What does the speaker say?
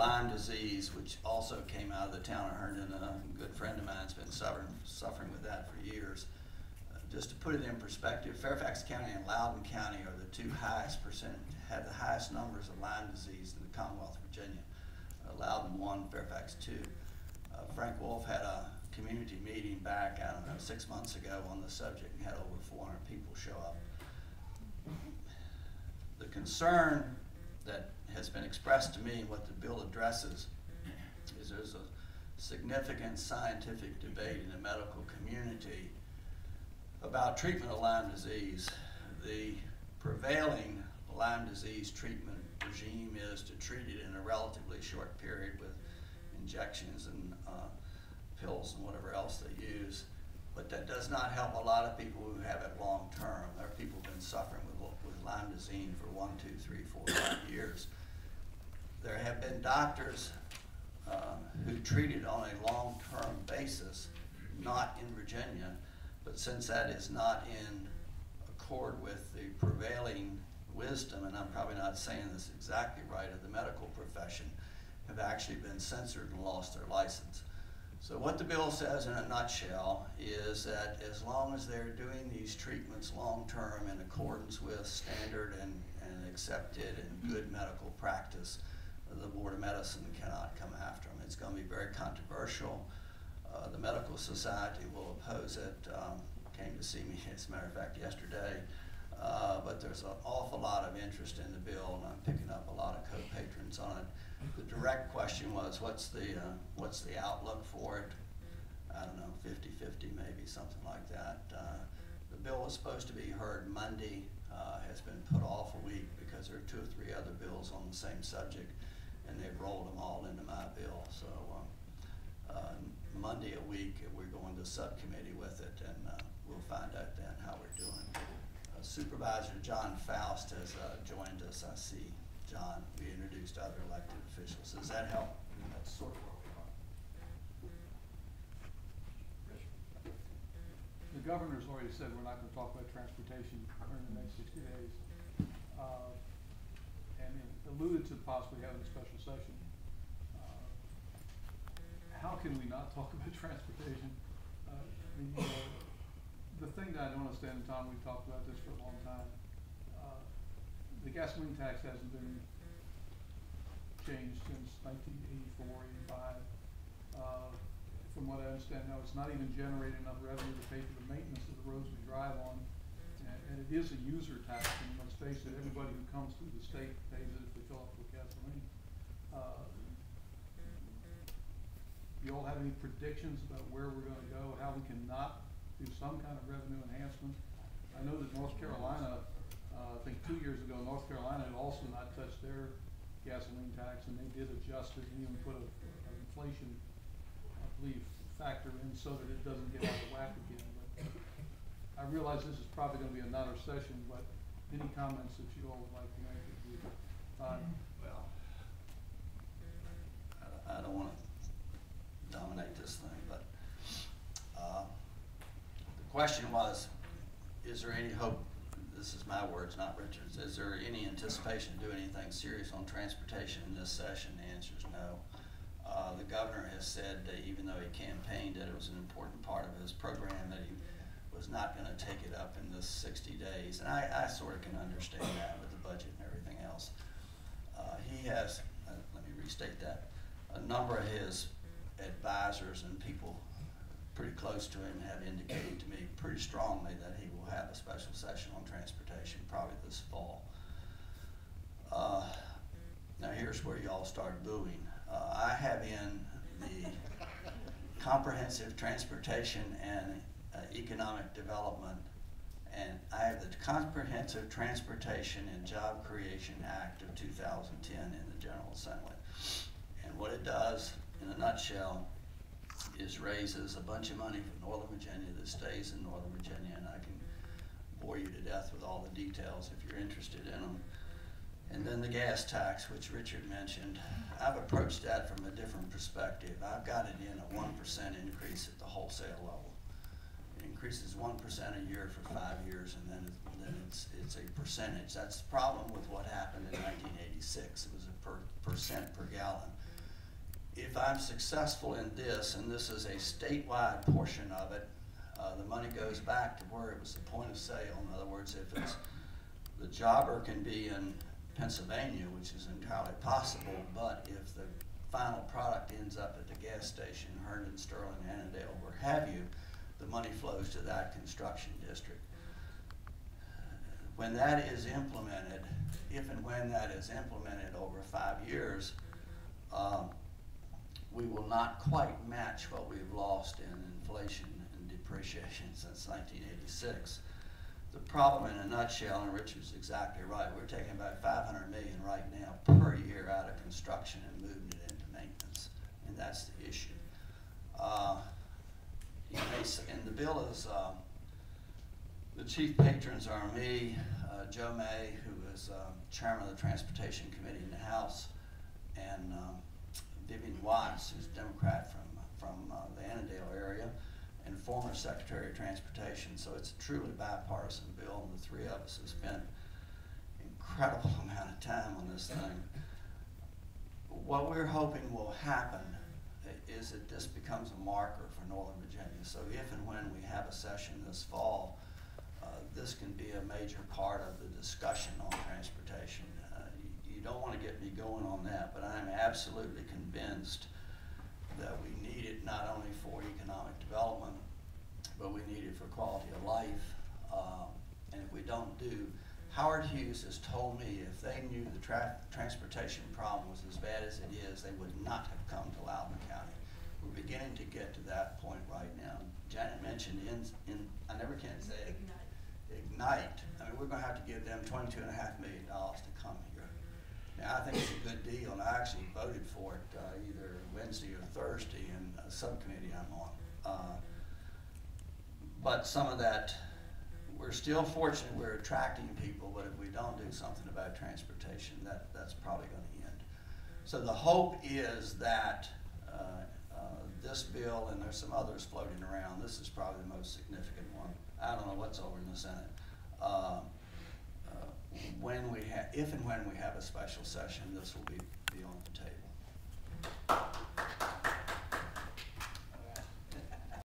Lyme disease, which also came out of the town of Herndon. A good friend of mine's been suffering with that for years. Just to put it in perspective, Fairfax County and Loudoun County are the two highest have the highest numbers of Lyme disease in the Commonwealth of Virginia. Loudoun 1, Fairfax 2. Frank Wolf had a community meeting back, I don't know, 6 months ago on the subject and had over 400 people show up. The concern that has been expressed to me and what the bill addresses is there's a significant scientific debate in the medical community about treatment of Lyme disease. The prevailing Lyme disease treatment regime is to treat it in a relatively short period with injections and pills and whatever else they use, but that does not help a lot of people who have it long term. There are people who've been suffering with Lyme disease for 1, 2, 3, 4, 5 years. There have been doctors who treat it on a long-term basis, not in Virginia, but since that is not in accord with the prevailing wisdom, and I'm probably not saying this exactly right, of the medical profession, have actually been censored and lost their license. So what the bill says in a nutshell is that as long as they're doing these treatments long-term in accordance with standard and accepted and good medical practice, the Board of Medicine cannot come after them. It's going to be very controversial. The Medical Society will oppose it. Came to see me, as a matter of fact, yesterday. But there's an awful lot of interest in the bill, and I'm picking up a lot of co-patrons on it. The direct question was, what's the outlook for it? I don't know, 50-50 maybe, something like that. The bill was supposed to be heard Monday, has been put off a week because there are 2 or 3 other bills on the same subject, and they've rolled them all into my bill. So Monday a week, we're going to subcommittee with it, and we'll find out then how we're doing. Supervisor John Faust has joined us. I see John. We introduced other elected officials. Does that help? That's sort of where we are. The governor's already said we're not going to talk about transportation during the next 60 days. And alluded to possibly having a special session. How can we not talk about transportation? The thing that I don't understand, Tom, we've talked about this for a long time. The gasoline tax hasn't been changed since 1984, 85. From what I understand now, it's not even generating enough revenue to pay for the maintenance of the roads we drive on. And it is a user tax, and let's face it, everybody who comes through the state pays it if they fill up with gasoline. You all have any predictions about where we're going to go, how we can not do some kind of revenue enhancement? I know that North Carolina, I think 2 years ago, North Carolina had also not touched their gasoline tax, and they did adjust it and even put an inflation, I believe, factor in so that it doesn't get out of whack again. But I realize this is probably going to be another session, but any comments that you all would like to make would be fine. Well, I don't want to dominate this thing, but the question was, is there any hope, this is my words, not Richard's, is there any anticipation to do anything serious on transportation in this session? The answer is no. The governor has said that even though he campaigned that it was an important part of his program, that he was not going to take it up in this 60 days. And I sort of can understand that with the budget and everything else. He has, let me restate that, a number of his advisors and people pretty close to him have indicated to me pretty strongly that he will have a special session on transportation probably this fall. Now here's where y'all start booing. I have in the Comprehensive Transportation and Economic Development, and I have the Comprehensive Transportation and Job Creation Act of 2010 in the General Assembly. And what it does, in a nutshell, is raises a bunch of money from Northern Virginia that stays in Northern Virginia, and I can bore you to death with all the details if you're interested in them. And then the gas tax, which Richard mentioned. I've approached that from a different perspective. I've got it in a 1% increase at the wholesale level. It increases 1% a year for 5 years, and then it's a percentage. That's the problem with what happened in 1986. It was a percent per gallon. if I'm successful in this, and this is a statewide portion of it, the money goes back to where it was the point of sale. In other words, if it's, the jobber can be in Pennsylvania, which is entirely possible, but if the final product ends up at the gas station, Herndon, Sterling, Annandale, where have you, the money flows to that construction district. When that is implemented, if and when that is implemented over 5 years, we will not quite match what we've lost in inflation and depreciation since 1986. The problem in a nutshell, and Richard's exactly right, we're taking about $500 million right now per year out of construction and moving it into maintenance, and that's the issue. And the bill is, the chief patrons are me, Joe May, who is chairman of the Transportation Committee in the House, and Vivian Watts, who's a Democrat from the Annandale area, and former Secretary of Transportation. So it's a truly bipartisan bill, and the three of us have spent an incredible amount of time on this thing. What we're hoping will happen is that this becomes a marker for Northern Virginia. So if and when we have a session this fall, this can be a major part of the discussion on transportation. You don't want to get me going on that, but I'm absolutely convinced that we need it not only for economic development, but we need it for quality of life. And if we don't do, Howard Hughes has told me if they knew the transportation problem was as bad as it is, they would not have come to Loudoun County. We're beginning to get to that point right now. Janet mentioned I never can say it. Ignite. I mean, we're going to have to give them $22.5 million to come here. Now, I think it's a good deal, and I actually voted for it either Wednesday or Thursday in a subcommittee I'm on. But some of that, we're still fortunate we're attracting people, but if we don't do something about transportation, that's probably going to end. So the hope is that this bill, and there's some others floating around, this is probably the most significant one. I don't know what's over in the Senate. If and when we have a special session, this will be on the table.